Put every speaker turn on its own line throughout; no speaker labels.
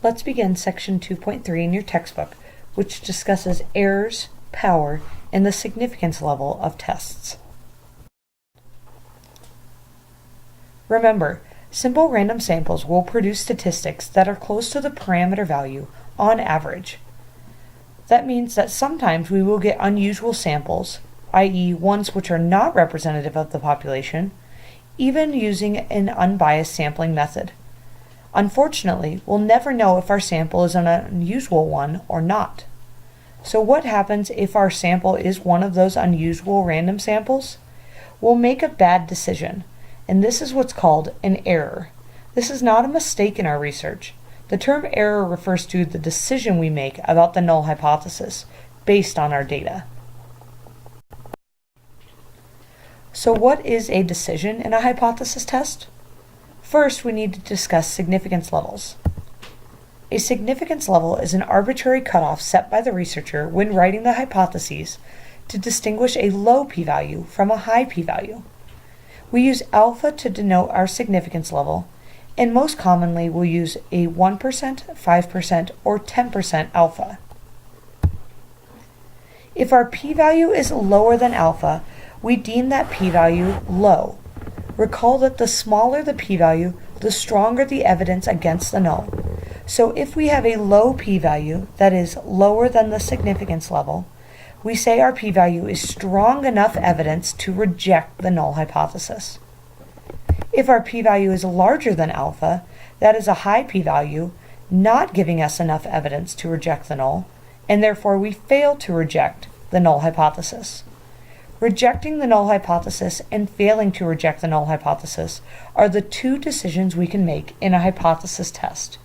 Let's begin Section 2.3 in your textbook, which discusses errors, power, and the significance level of tests. Remember, simple random samples will produce statistics that are close to the parameter value on average. That means that sometimes we will get unusual samples, i.e. ones which are not representative of the population, even using an unbiased sampling method. Unfortunately, we'll never know if our sample is an unusual one or not. So what happens if our sample is one of those unusual random samples? We'll make a bad decision, and this is what's called an error. This is not a mistake in our research. The term error refers to the decision we make about the null hypothesis based on our data. So what is a decision in a hypothesis test? First, we need to discuss significance levels. A significance level is an arbitrary cutoff set by the researcher when writing the hypotheses to distinguish a low p-value from a high p-value. We use alpha to denote our significance level, and most commonly we'll use a 1%, 5%, or 10% alpha. If our p-value is lower than alpha, we deem that p-value low. Recall that the smaller the p-value, the stronger the evidence against the null. So if we have a low p-value that is lower than the significance level, we say our p-value is strong enough evidence to reject the null hypothesis. If our p-value is larger than alpha, that is a high p-value, not giving us enough evidence to reject the null, and therefore we fail to reject the null hypothesis. Rejecting the null hypothesis and failing to reject the null hypothesis are the two decisions we can make in a hypothesis test.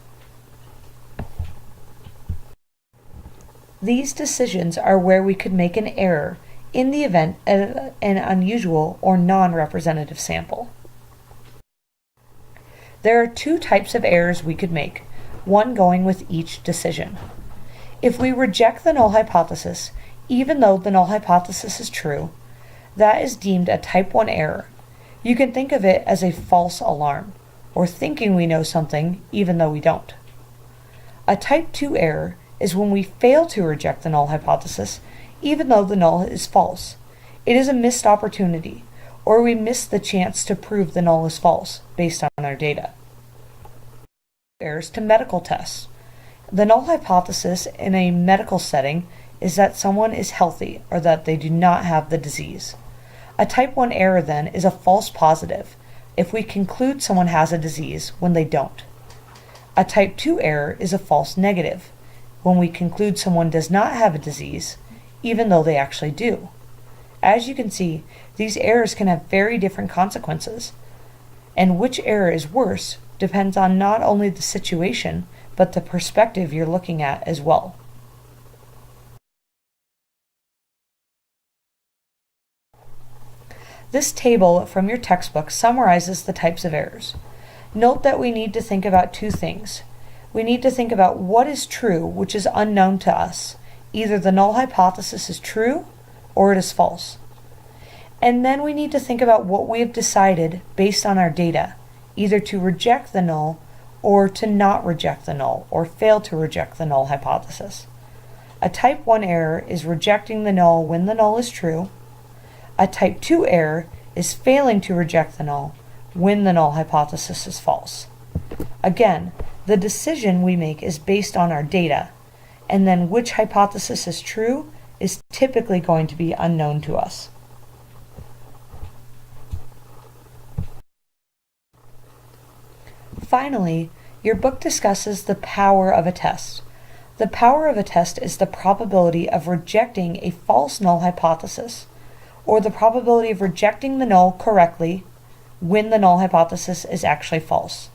These decisions are where we could make an error in the event of an unusual or non-representative sample. There are two types of errors we could make, one going with each decision. If we reject the null hypothesis, even though the null hypothesis is true, that is deemed a type 1 error. You can think of it as a false alarm, or thinking we know something even though we don't. A type 2 error is when we fail to reject the null hypothesis even though the null is false. It is a missed opportunity, or we miss the chance to prove the null is false based on our data. Errors to medical tests. The null hypothesis in a medical setting is that someone is healthy or that they do not have the disease. A type 1 error then is a false positive if we conclude someone has a disease when they don't. A type 2 error is a false negative when we conclude someone does not have a disease even though they actually do. As you can see, these errors can have very different consequences, and which error is worse depends on not only the situation but the perspective you're looking at as well. This table from your textbook summarizes the types of errors. Note that we need to think about two things. We need to think about what is true, which is unknown to us. Either the null hypothesis is true or it is false. And then we need to think about what we have decided based on our data, either to reject the null or to not reject the null, or fail to reject the null hypothesis. A type 1 error is rejecting the null when the null is true. A type 2 error is failing to reject the null when the null hypothesis is false. Again, the decision we make is based on our data, and then which hypothesis is true is typically going to be unknown to us. Finally, your book discusses the power of a test. The power of a test is the probability of rejecting a false null hypothesis, or the probability of rejecting the null correctly when the null hypothesis is actually false.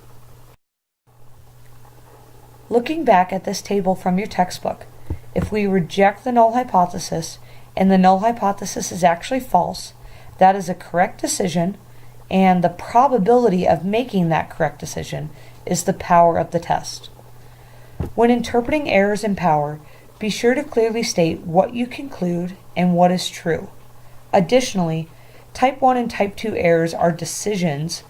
Looking back at this table from your textbook, if we reject the null hypothesis and the null hypothesis is actually false, that is a correct decision, and the probability of making that correct decision is the power of the test. When interpreting errors in power, be sure to clearly state what you conclude and what is true. Additionally, type 1 and type 2 errors are decisions,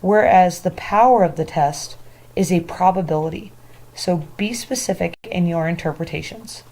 whereas the power of the test is a probability. so be specific in your interpretations.